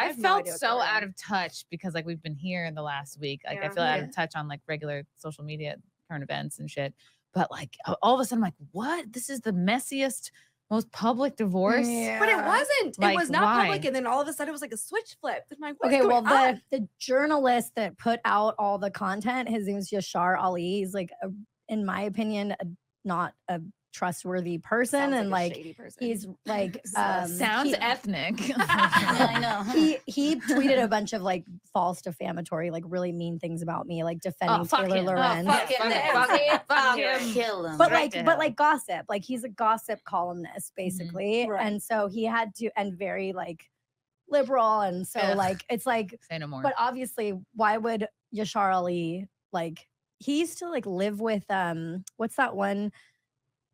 I felt so out of touch because like we've been here in the last week. Like I feel out of touch on like regular social media, current events and shit. But like all of a sudden I'm like, what? This is the messiest, most public divorce. But it wasn't. Like, it was not why? public, and then all of a sudden it was like a switch flip. I'm like, what's Okay, well, going on? the journalist that put out all the content, his name is Yashar Ali. He's like, in my opinion, not a trustworthy person. Sounds And like a like shady person. he's like sounds ethnic. I know. He tweeted a bunch of like false defamatory, like really mean things about me, like defending Taylor Lorenz. Fuck him. Kill him. But like gossip, like he's a gossip columnist basically. Right. And so he had to, and very like liberal. And so like, it's like, say no more. But obviously why would Yashar Ali, like he used to like live with, what's that one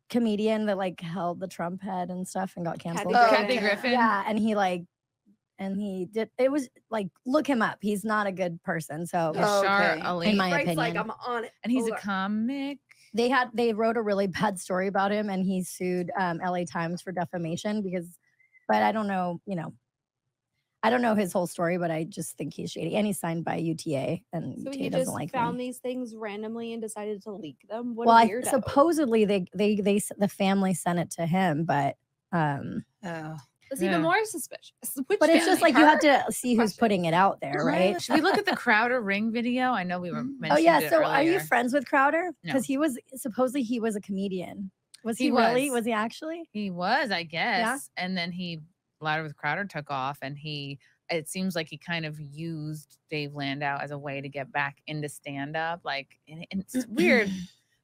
comedian that like held the Trump head and stuff and got canceled? Kathy Griffin. Yeah. And he like, and he did, it was like, look him up. He's not a good person. So Yashar Ali. in my Frank's opinion. like, I'm on it. And he's a comic. They wrote a really bad story about him and he sued LA Times for defamation but I don't know, I don't know his whole story, but I just think he's shady. And he's signed by UTA and So UTA he doesn't just like found me. these things randomly and decided to leak them. What Well, a weirdo. supposedly the family sent it to him, but It's even more suspicious. but it's just like you have to see who's putting it out there, right? Should we look at the Crowder ring video? I know we were mentioning Oh yeah, it so are you earlier. friends with Crowder? No. Because he was supposedly he was a comedian. Was he He really? was. Was he actually? He was, I guess. And then Louder with Crowder took off and it seems like he kind of used Dave Landau as a way to get back into stand-up. Like, and it's weird,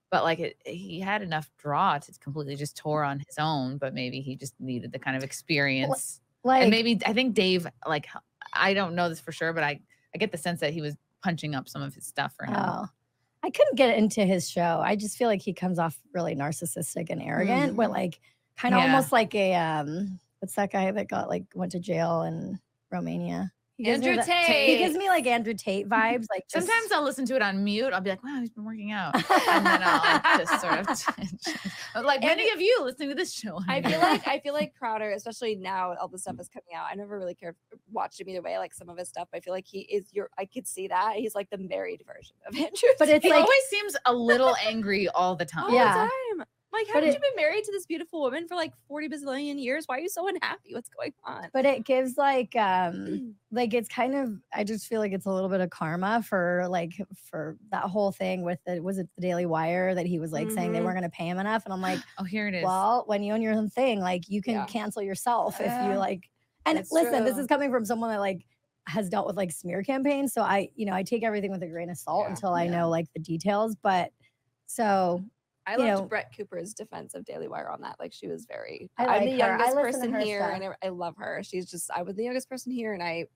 but like he had enough draw to completely just tour on his own, but maybe he just needed the kind of experience. Like, and maybe, I think Dave, like, I don't know this for sure, but I get the sense that he was punching up some of his stuff for him. Oh, I couldn't get into his show. I just feel like he comes off really narcissistic and arrogant, but like kind of almost like a, what's that guy that went to jail in Romania? Andrew Tate. He gives me like Andrew Tate vibes. Like sometimes I'll listen to it on mute. I'll be like, wow, he's been working out. And then I'll just sort of like many of you listening to this show. I feel like Crowder, especially now all the stuff is coming out. I never really watched him either way, like some of his stuff. I feel like he is I could see that. He's like the married version of Andrew. But it's he like, always seems a little angry all the time. all the time. Like, haven't you been married to this beautiful woman for like 40 bazillion years? Why are you so unhappy? What's going on? But it gives like it's kind of, I just feel like it's a little bit of karma for that whole thing with was it the Daily Wire that he was like saying they weren't going to pay him enough. And I'm like, oh, here it is. Well, when you own your own thing, like you can cancel yourself if you like, and listen, this is coming from someone that like has dealt with like smear campaigns. So I take everything with a grain of salt until I know like the details. But so I loved Brett Cooper's defense of Daily Wire on that. Like, she was very, I'm the her. youngest person here and I love her. She's just, I was the youngest person here and I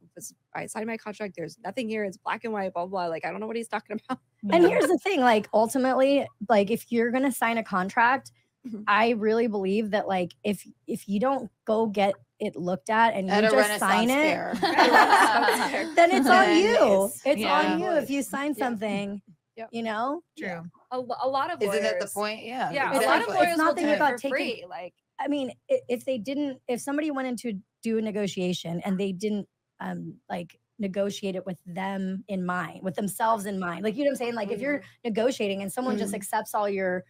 signed my contract. There's nothing here. It's black and white, blah, blah. Like, I don't know what he's talking about. And here's the thing, like, ultimately, like, if you're going to sign a contract, I really believe that, like, if you don't go get it looked at and you just sign it, then it's on you. It's on you if you sign something. You know, true. A lot of lawyers. Isn't that the point? Yeah. Yeah. Exactly. A lot of lawyers it's not will that do you it got for taken free. Like, I mean, if somebody went in to do a negotiation and they didn't like negotiate it with them in mind, with themselves in mind, like, you know what I'm saying? Like, if you're negotiating and someone just accepts all your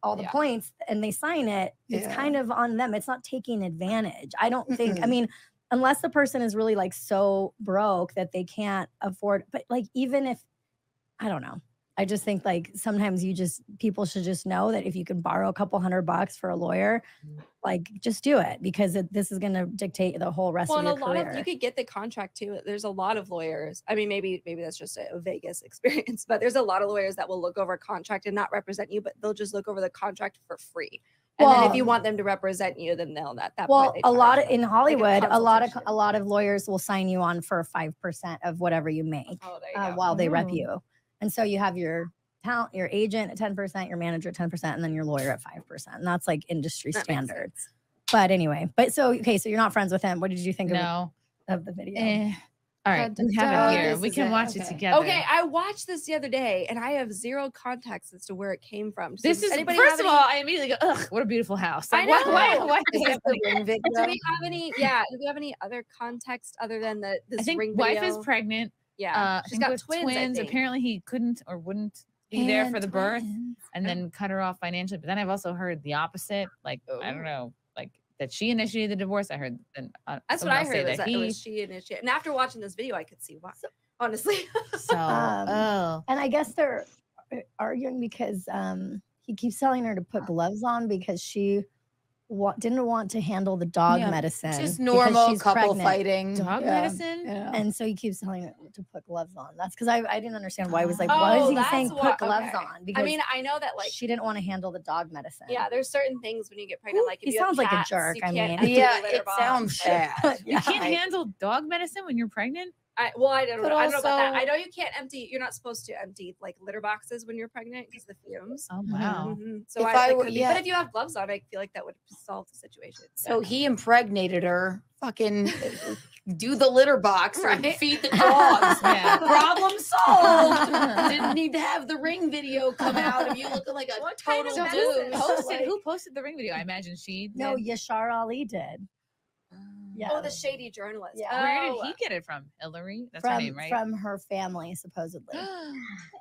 all the points and they sign it, it's kind of on them. It's not taking advantage. I don't think. I mean, unless the person is really like so broke that they can't afford. But like, even if, I don't know. I just think like sometimes people should just know that if you can borrow a couple $100 for a lawyer, like, just do it, because this is going to dictate the whole rest of your career. You could get the contract too. There's a lot of lawyers. I mean, maybe that's just a Vegas experience, but there's a lot of lawyers that will look over a contract and not represent you, but they'll just look over the contract for free. And then if you want them to represent you, then they'll at that point. A lot of in Hollywood, a lot of lawyers will sign you on for 5% of whatever you make while they rep you. And so you have your talent, your agent at 10%, your manager at 10%, and then your lawyer at 5%. And that's like industry standards. But anyway, so you're not friends with him. What did you think of the video? All right, we have it here. We can watch it together. Okay, I watched this the other day, and I have zero context as to where it came from. So This is first of all, I immediately go, ugh, what a beautiful house. Like, I know. Why Do we have any? Yeah. Do we have any other context other than this I think ring wife video? is pregnant. Yeah, she's got twins. Apparently, he couldn't or wouldn't be there for the birth, and then cut her off financially. But then I've also heard the opposite. Like I don't know, like that she initiated the divorce. I heard. That's what I heard. That it was she initiated. And after watching this video, I could see why. Honestly. And I guess they're arguing because he keeps telling her to put gloves on because she didn't want to handle the dog medicine. Just normal couple pregnant. fighting. Dog medicine? Yeah. And so he keeps telling her to put gloves on. That's because I didn't understand why he was like, why is he saying put gloves on? Because I mean, I know that like she didn't want to handle the dog medicine. Yeah, there's certain things when you get pregnant, like if he you have sounds like cats, a jerk. you I mean, can't yeah, do litter it box. sounds bad. You can't handle dog medicine when you're pregnant? I don't know. I don't know about that. also- I know you can't empty. You're not supposed to empty like litter boxes when you're pregnant because the fumes. Oh wow. So If I I were- but yeah. if you have gloves on, I feel like that would solve the situation. So he impregnated her. Fucking do the litter box or Right. feed the dogs. Yeah. Problem solved. Didn't need to have the ring video come out of you looking like a kind total of dude. medicine? Who posted the ring video? I imagine she did. No, Yashar Ali did. Yeah. Oh, the shady journalist. Yeah. Where did he get it from? Hillary? That's her name, right? From her family, supposedly.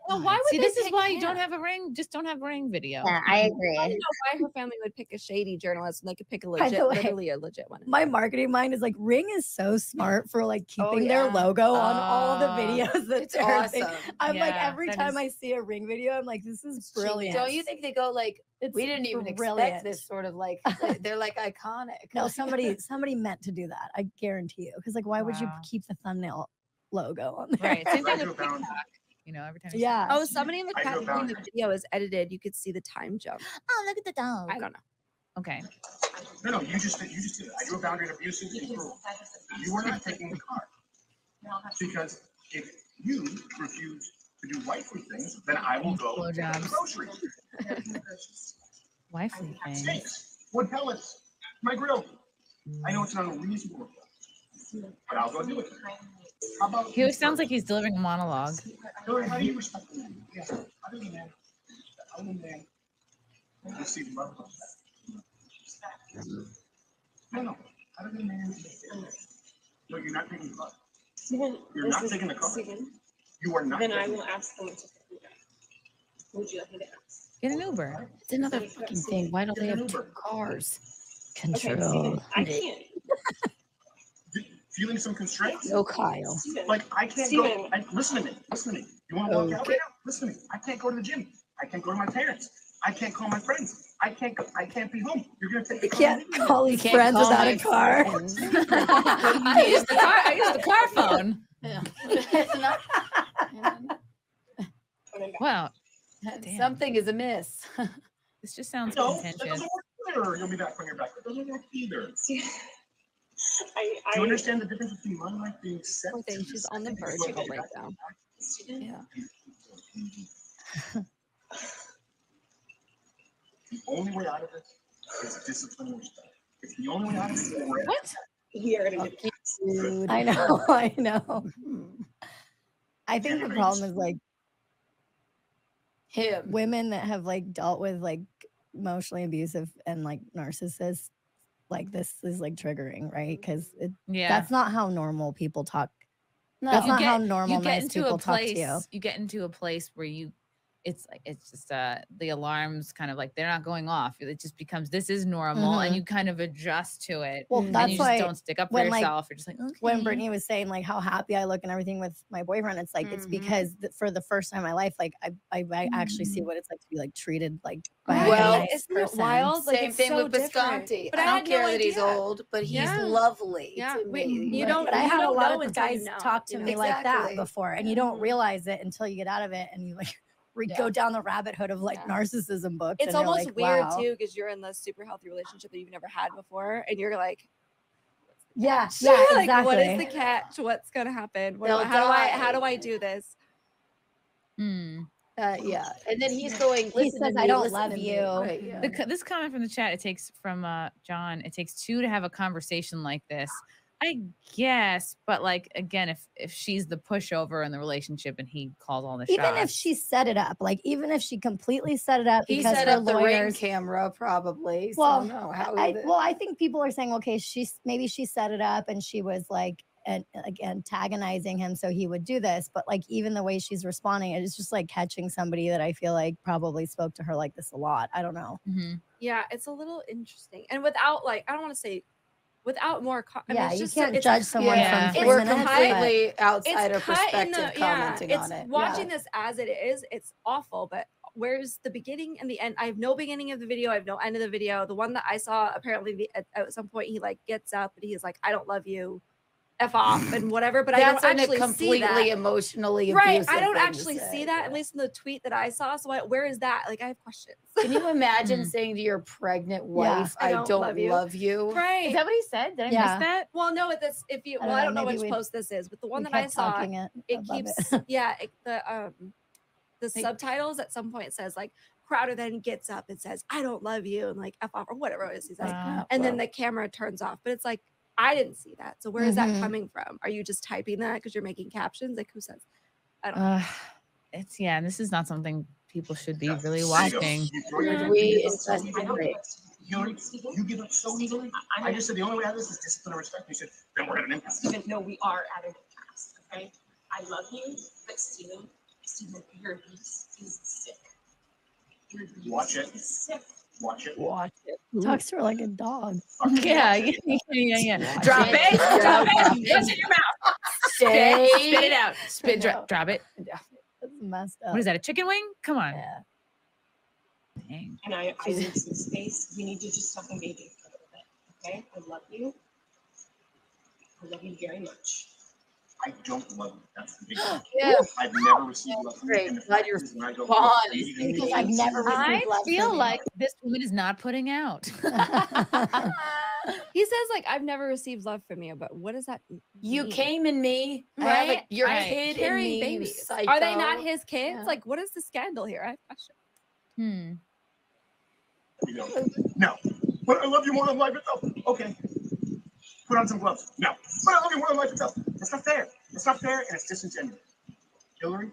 Well, why would See, they this is pick why you him? don't have a ring. Just don't have a ring video. Yeah, I I agree. don't know why her family would pick a shady journalist when they could pick a By the legit, way, literally a legit one. My marketing mind is like Ring is so smart for like keeping yeah. their logo on all the videos that It's they're awesome. I'm like Yeah, every that time is- I see a Ring video, I'm like, this is brilliant. Don't you think they go like, It's we didn't even brilliant. expect this sort of like, they're like iconic. No, somebody meant to do that. I guarantee you. Because like, why would you Wow. keep the thumbnail logo on there? Right. Same thing I with drew a TikTok. You know, every time. you Yeah. Oh, somebody in the I chat drew a when the boundary. video is edited, you could see the time jump. Oh, look at the dog. I don't know. Okay. No, you just did it. I drew a boundary of abusive and cruel. You were not taking the car. Because if you refuse to do wifely things, then I will go to the Blowjobs. groceries. Wifely thing. Steaks, wood pellets, my grill. I know it's not unreasonable, but I'll go do it. How about He always sounds like he's delivering a monologue. Hillary, how do you respect the man? Yeah. How do you man? How do you man? Receive love like that. No. How do you man? No, you're not taking the car. You're not taking the car. You are not. Then I taking will the ask them to pick me up. Would you like me to ask? Get an Uber. It's another fucking thing. Why don't they have two cars? Control. I can't. Feeling some constraints? No, Kyle. Steven, Like I can't Steven. go. Listen to me. Listen to me. You want to walk out right now? Listen to me. I can't go to the gym. I can't go to my parents. I can't call my friends. I can't go. I can't be home. You're gonna take the You car. can't call his Can't friends call without my a car. friends. I use the car phone. Yeah. It's not- Wow. Damn. Something is amiss. This just sounds No, that contentious. doesn't work either. You'll be back when you're back. That doesn't work either. I Do you understand the difference between my life being set? Poor thing, she's on the verge of a breakdown. Yeah. The only way out of it is discipline and respect. It's the only way out of it. What? we are gonna get Dude. I know. I know. I think the problem is like Him. women that have like dealt with like emotionally abusive and like narcissists, like this is like triggering, right? Because Yeah. that's not how normal people talk. No. That's You not how get- normal you get nice into people a talk place, to you. You get into a place where it's just the alarms kind of like they're not going off. It just becomes this is normal, and you kind of adjust to it. Well, and that's you why just don't stick up for when, like, yourself. You're just like, okay. when Brittany was saying like how happy I look and everything with my boyfriend, it's like it's because for the first time in my life, like I actually see what it's like to be like treated like by Well, a nice isn't it person. wild? Like, Same it's thing so with different. Visconti. But I I don't had no care that he's idea. old, but he's Yeah. lovely. Yeah, to wait, me. you Like, don't- But I had a don't lot know of until you guys know, talk to you know? me like that Exactly. before, and you don't realize it until you get out of it, and you like go down the rabbit hole of like Yeah. narcissism books. It's and you're almost like, weird wow. too because you're in this super healthy relationship that you've never had before, and you're like, Yeah, like, exactly. what is the catch? What's gonna happen? They'll How die. do I do this? yeah. And then he's going, He listen says, to "I me, don't listen love to me." you. Right, yeah. This comment from the chat, it takes from John. It takes two to have a conversation like this. I guess, but like again, if she's the pushover in the relationship and he calls all the shots, Even if she set it up, like even if she completely set it up He because set her up the ring lawyers. camera probably. Well, so no, how I think people are saying, okay, maybe she set it up and she was like antagonizing him so he would do this. But like even the way she's responding, it's just like catching somebody that I feel like probably spoke to her like this a lot. I don't know. Yeah, it's a little interesting. And without like, I don't want to say without more. I mean, Yeah, it's you just can't judge someone Yeah. from 3 we're minutes. completely outsider it's cut in perspective the, commenting it's on it. watching this as it is. It's awful, but where's the beginning and the end? I have no beginning of the video. I have no end of the video. The one that I saw, apparently at some point he like gets up and he's like, I don't love you, F off and whatever. But I don't actually completely see that. emotionally Right. abusive I don't thing to actually say, see that, yeah. at least in the tweet that I saw. So where is that? Like, I have questions. Can you imagine saying to your pregnant wife, I don't love you? Right. is that what he said? Did I miss that? Well, no, this if you I don't know which post this is, but the one that I saw, it keeps the subtitles at some point says like Crowder then gets up and says, I don't love you, and like F off or whatever it is. He's like, and then the camera turns off. But it's like, I didn't see that. So where is that coming from? Are you just typing that because you're making captions? Like who says? I don't know. And this is not something people should be really watching. We investigate. You give up so easily. I just said the only way out of this is discipline and respect. You said, then we're at an impasse. Steven, no, we are at an impasse, okay? I love you, but Steven, your abuse is sick. Your abuse Watch it. is sick. Watch it. Watch it. Talks to her like a dog. Yeah. Drop it. Drop it. What's in your mouth? Spit it out. Drop it. That's messed up. What is that? A chicken wing? Come on. Yeah. Dang. And I need some space. We need to just stop engaging for a little bit, okay? I love you. I love you very much. I don't love you. That's the big one. Yeah. I've never received love from Great. you. Glad you're Because I've never received I love feel from like this woman is not putting out. He says like I've never received love from you, but what does that mean? You came in me, Right? Your Right. kid in Carrying me, you babies. psycho. Are they not his kids? Yeah. Like, what is the scandal here? I have questions. You don't. No. But I love you more than life itself. Okay. Put on some gloves. No. But I love you more than life itself. That's not fair. It's not fair and it's disingenuous. Hillary,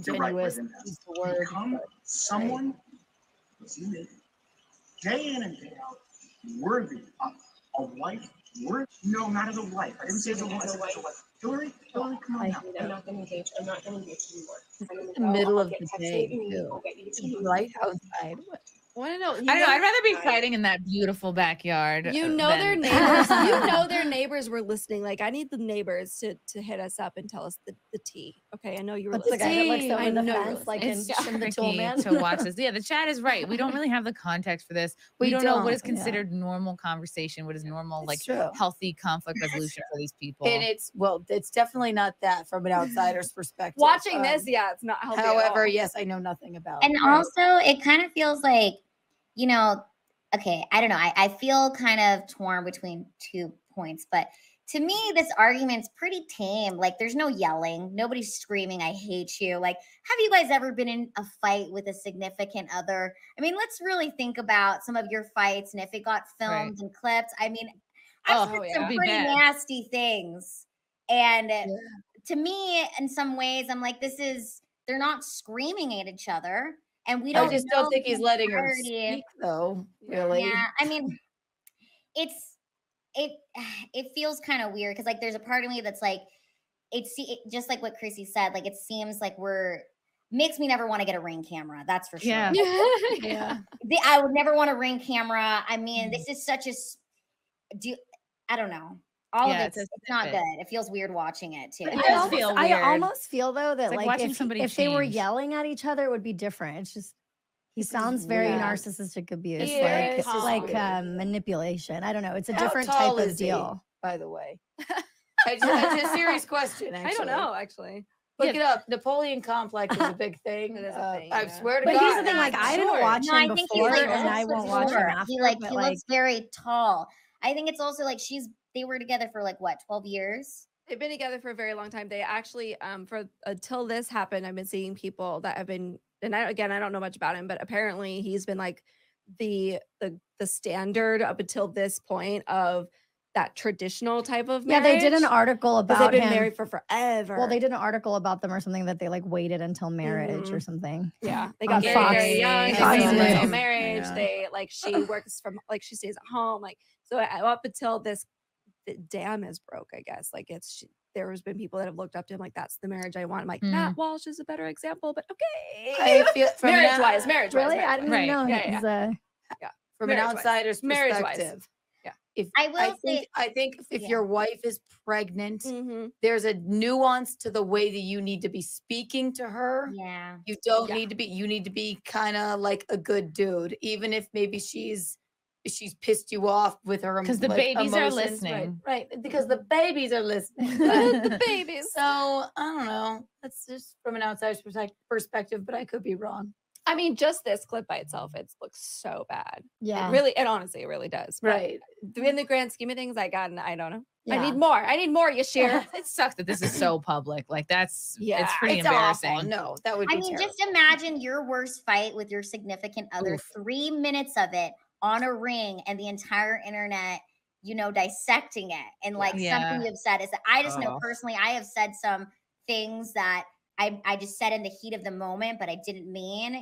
you're right. Ingenuous is the word. Become someone that's unique, day in and day out, worthy of a wife. No, not as a wife. I didn't say as a wife. As a wife. Hillary, come on now. I'm not going to engage. I'm not going to engage anymore. It's the middle of the day, too. It's light outside. Want to know? I don't know. I'd rather be fighting in that beautiful backyard. You know their neighbors. You know their neighbors were listening. Like I need the neighbors to hit us up and tell us the tea. Okay, I know you were What's the guy that looks over the fence like in It's the tool tricky man? to watch this. Yeah, the chat is right. We don't really have the context for this. We don't know what is considered normal conversation, what is normal, like healthy conflict resolution for these people. And it's definitely not that from an outsider's perspective. Watching this, it's not healthy. However, yes, I know nothing about and it. Also, it kind of feels like, okay, I don't know. I feel kind of torn between 2 points, but to me, this argument's pretty tame. Like, there's no yelling. Nobody's screaming, I hate you. Like, have you guys ever been in a fight with a significant other? I mean, let's really think about some of your fights and if it got filmed and clipped. I mean, I've said some pretty nasty things. And to me, in some ways, I'm like, they're not screaming at each other. And we don't. I just don't think he's letting her speak, though. Really? Yeah. I mean, it feels kind of weird because like there's a part of me that's like, it just like what Chrissie said. Like it seems like makes me never want to get a Ring camera. That's for sure. Yeah. I would never want a Ring camera. I mean, this is such I don't know. All of it's not good. It feels weird watching it too. I almost feel though that like if they were change. yelling at each other, it would be different. It's just he sounds very narcissistic abuse, It's like manipulation. I don't know. It's a How different tall type of is he, deal. by the way? It's a serious question. Actually. I don't know. Actually, look it up. Napoleon complex is a big thing. It is a thing, I swear to But God. here's the thing: like I didn't watch him I think before, he's like and I won't watch him after. He looks very tall. I think it's also like they were together for like what, 12 years? they've been together for a very long time. They actually, until this happened, I've been seeing people that have been, and I don't know much about him, but apparently he's been like the standard up until this point of that traditional type of Yeah, marriage. they did an article because about they've been him. married for forever. Well, they did an article about them or something that they like waited until marriage or something. Yeah, they on got married Fox. very young. They Fox waited until News. marriage. Yeah. They like she works from like she stays at home. Like so up until this the dam is broke, I guess. Like there has been people that have looked up to him like that's the marriage I want. I'm like Matt Walsh is a better example, but okay. I feel from marriage-wise. Really? I didn't Right. know. Yeah, He's, from an Marriage-wise. outsider's Marriage-wise. perspective. Yeah. If I will say- I think if Yeah. your wife is pregnant, Mm-hmm. there's a nuance to the way that you need to be speaking to her. Yeah. You don't Yeah. need to be, you need to be kind of like a good dude, even if maybe she's pissed you off with her. Because the like, babies are emotions. listening. Right. Because the babies are listening. The babies. So I don't know. That's just from an outsider's perspective, but I could be wrong. I mean, just this clip by itself, it looks so bad. yeah. It honestly, it really does. But Right. in the grand scheme of things, I don't know. I Yeah. need more. I need more, Yashir. It sucks that this is so public. Like it's Yeah, pretty It's embarrassing. awful. No, that would be I mean, terrible. just imagine your worst fight with your significant other, Oof. 3 minutes of it on a ring and the entire internet, dissecting it. And like Yeah. something you've said is that I just know Oh. personally, I have said some things that I just said in the heat of the moment, but I didn't mean,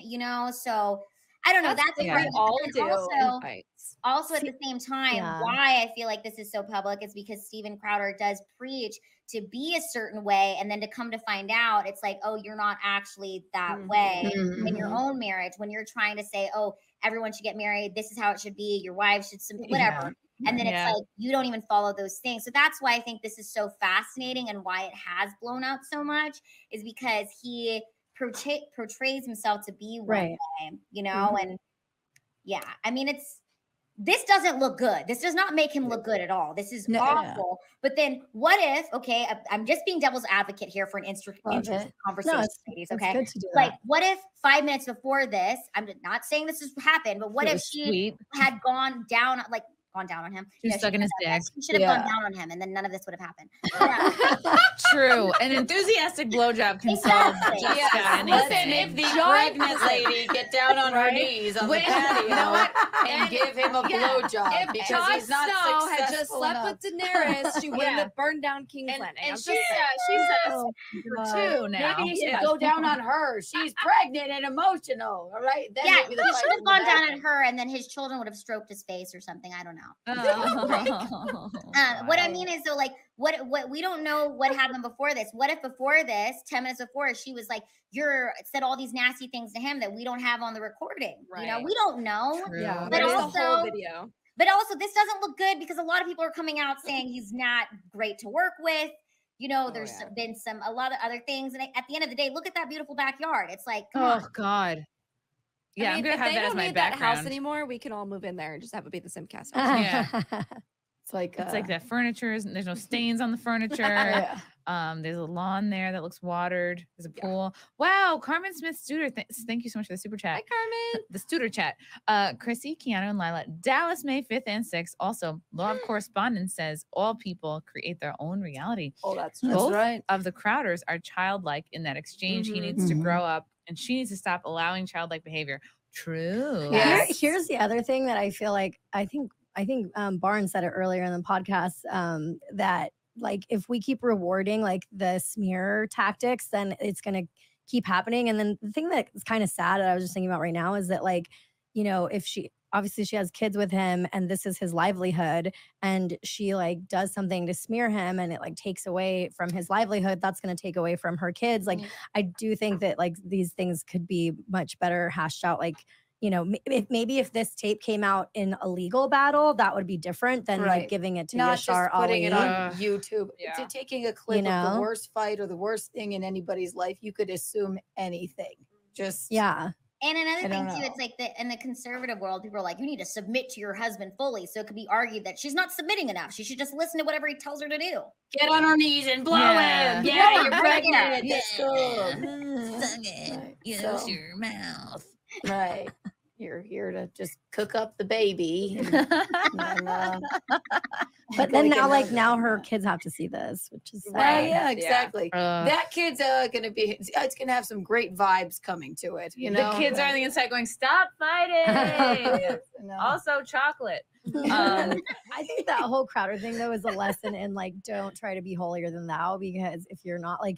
so I don't know. That's what great. we all And do in also, fights. also at the same time, Yeah. why I feel like this is so public is because Steven Crowder does preach to be a certain way, and then to come to find out it's like, oh, you're not actually that way in your own marriage when you're trying to say, oh, everyone should get married, this is how it should be, your wife should whatever. And then it's like you don't even follow those things. So that's why I think this is so fascinating and why it has blown out so much is because he portrays himself to be one Right. way, and yeah, I mean, this doesn't look good. This does not make him look good at all. This is awful. But then what if, okay, I'm just being devil's advocate here for an interesting conversation, ladies, okay? Good to do Like, that. what if 5 minutes before this, I'm not saying this has happened, but what It if was she sweet. had gone down on him? She was sucking his dick. She should have gone down on him, and then none of this would have happened. Yeah. True. An enthusiastic blowjob can solve Exactly. just Yes. about Listen, anything. if the pregnant lady get down on her knees on the Wait, patio you know what? and give him a blowjob If because Jon he's not Snow had just successful slept enough. with Daenerys, she wouldn't Yeah. have burned down King's And, Landing. and I'm she just saying. says Oh, for God. 2 now. Maybe he should go down on her. She's pregnant and emotional. All right. Then Yeah, maybe he the fight should have in the gone down at bathroom. her, and then his children would have stroked his face or something. I don't know. Oh, What I mean is, though, like, what we don't know what happened before this. What if before this, 10 minutes before, she was like, said all these nasty things to him that we don't have on the recording. Right. We don't know. True. Yeah. But There's the also- whole video. But also, this doesn't look good because a lot of people are coming out saying he's not great to work with. There's been a lot of other things. And at the end of the day, look at that beautiful backyard. It's like, come on. Oh God. Yeah, I mean, I'm gonna if have they that as don't my need that house background. anymore, we can all move in there and just have it be the SimpCast. Yeah. It's like It's like the furniture is there's no stains on the furniture. Yeah. There's a lawn there that looks watered. There's a pool. Wow, Carmen Smith Studer. Thank you so much for the super chat. Hi, Carmen. The Studer chat. Chrissy, Keanu, and Lila. Dallas, May 5th and 6th. Also, Law of Correspondence says all people create their own reality. Oh, that's That's Both right. of the Crowders are childlike in that exchange. He needs to Mhm. grow up and she needs to stop allowing childlike behavior. True. Here's the other thing that I feel like I think Barnes said it earlier in the podcast that like if we keep rewarding like the smear tactics, then it's gonna keep happening. And then the thing that is kind of sad that I was just thinking about right now is that like, if she has kids with him and this is his livelihood and she like does something to smear him and it like takes away from his livelihood, that's going to take away from her kids. Like I do think that like these things could be much better hashed out. Like, if this tape came out in a legal battle, that would be different than Right. like giving it to Not Yashar just putting it Ali. on YouTube. Yeah. To taking a clip of know? the worst fight or the worst thing in anybody's life, you could assume anything. Just Yeah. And another I thing don't too, know. it's like in the conservative world, people are like, you need to submit to your husband fully. So it could be argued that she's not submitting enough. She should just listen to whatever he tells her to do. get on her knees and blow Yeah. him. Yeah, Yeah, you're yeah. pregnant. Yeah. It's cool. Suck it. Right. Use So- your mouth. Right. You're here to just cook up the baby. And then, But then now, like now, her kids have to see this, which is sad. Well, yeah, exactly. Yeah. That kid's gonna be. It's gonna have some great vibes coming to it. You know, The kids are on the inside going, "Stop fighting!" Also, chocolate. I think that whole Crowder thing though is a lesson in like don't try to be holier than thou, because if you're not like,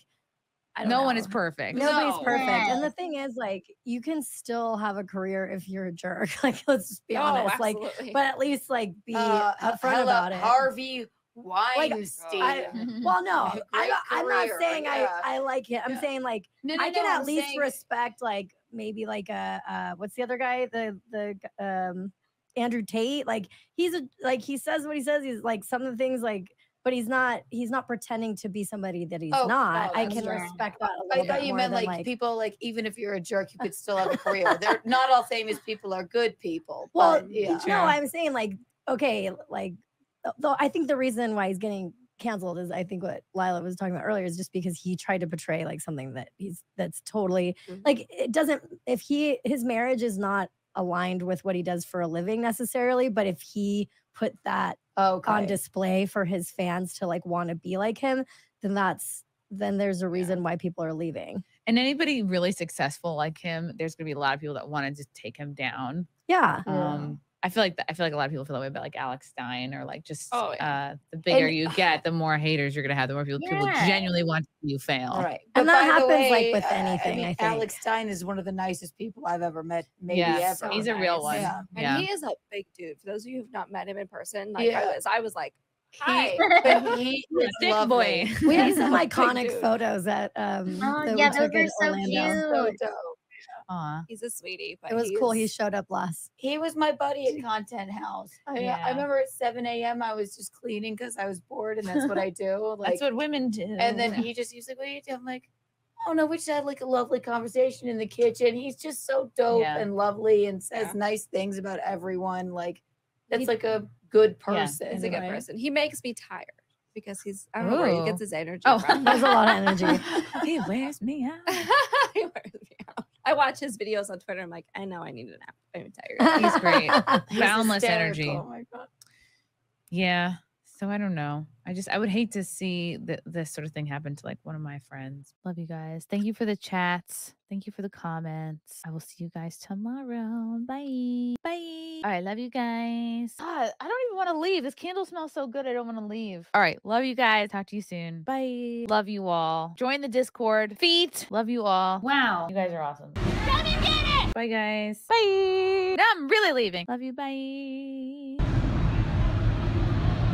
I don't No know. one is perfect. Nobody's No. perfect. Yeah. And the thing is, like, you can still have a career if you're a jerk. Like, let's just be honest. Like, absolutely. but at least like be upfront about it. Harvey Weinstein. Well, no, Great I'm not career, saying yeah. I like it. I'm saying like No, I can at I'm least saying- respect like maybe like what's the other guy, the Andrew Tate, like he says what he says. He's like some of the things like, but he's not pretending to be somebody that he's not. I can right. respect that a I little thought bit you more meant than, like people like even if you're a jerk, you could still have a career. They're not all famous people are good people. well, but, yeah. no, I'm saying like okay, like though I think the reason why he's getting canceled is I think what Lila was talking about earlier is just because he tried to portray like something that's totally like it doesn't his marriage is not aligned with what he does for a living necessarily, but if he put that on display for his fans to like want to be like him, then there's a reason why people are leaving. And anybody really successful like him, there's gonna be a lot of people that want to just take him down. Yeah. I feel like a lot of people feel that way about like Alex Stein or like just Oh, the bigger you get, the more haters you're gonna have, the more people Yeah. genuinely want you fail. All right. And But that by the happens, like, way, with anything, I think. Alex Stein is one of the nicest people I've ever met, maybe Yes, ever. he's a real nice. one. Yeah. And Yeah. he is a big dude. For those of you who've not met him in person, like Yeah. I was like, hi. He is Thick lovely. boy. We have some Big iconic dude. photos that Oh, that yeah, we those took are in so Orlando. cute. So dope. Aw. He's a sweetie. But It was cool. He he's- showed up last. He was my buddy at Content House. Yeah. I remember at 7 a.m. I was just cleaning because I was bored, and that's what I do. Like, That's what women do. and then he was like, "What do you do?" I'm like, "Oh no, we just had like a lovely conversation in the kitchen." He's just so dope Yeah. and lovely, and says Yeah. nice things about everyone. Like, that's He- like a good Yeah. person. He's a good right? person. He makes me tired because I don't know where he Ooh. gets his energy Oh. from. There's a lot of energy. he wears me out. He wears me out. I watch his videos on Twitter. I'm like, I know I need a nap. I'm tired. He's great. He's Boundless hysterical. energy. Oh my god. Yeah. So I don't know. I would hate to see this sort of thing happen to like one of my friends. Love you guys. Thank you for the chats. Thank you for the comments. I will see you guys tomorrow. Bye. Bye. All right. Love you guys. God, I don't even want to leave. This candle smells so good. I don't want to leave. All right. Love you guys. Talk to you soon. Bye. Love you all. Join the Discord. Feet. Love you all. Wow. You guys are awesome. Bye, guys. Bye. Now I'm really leaving. Love you. Bye.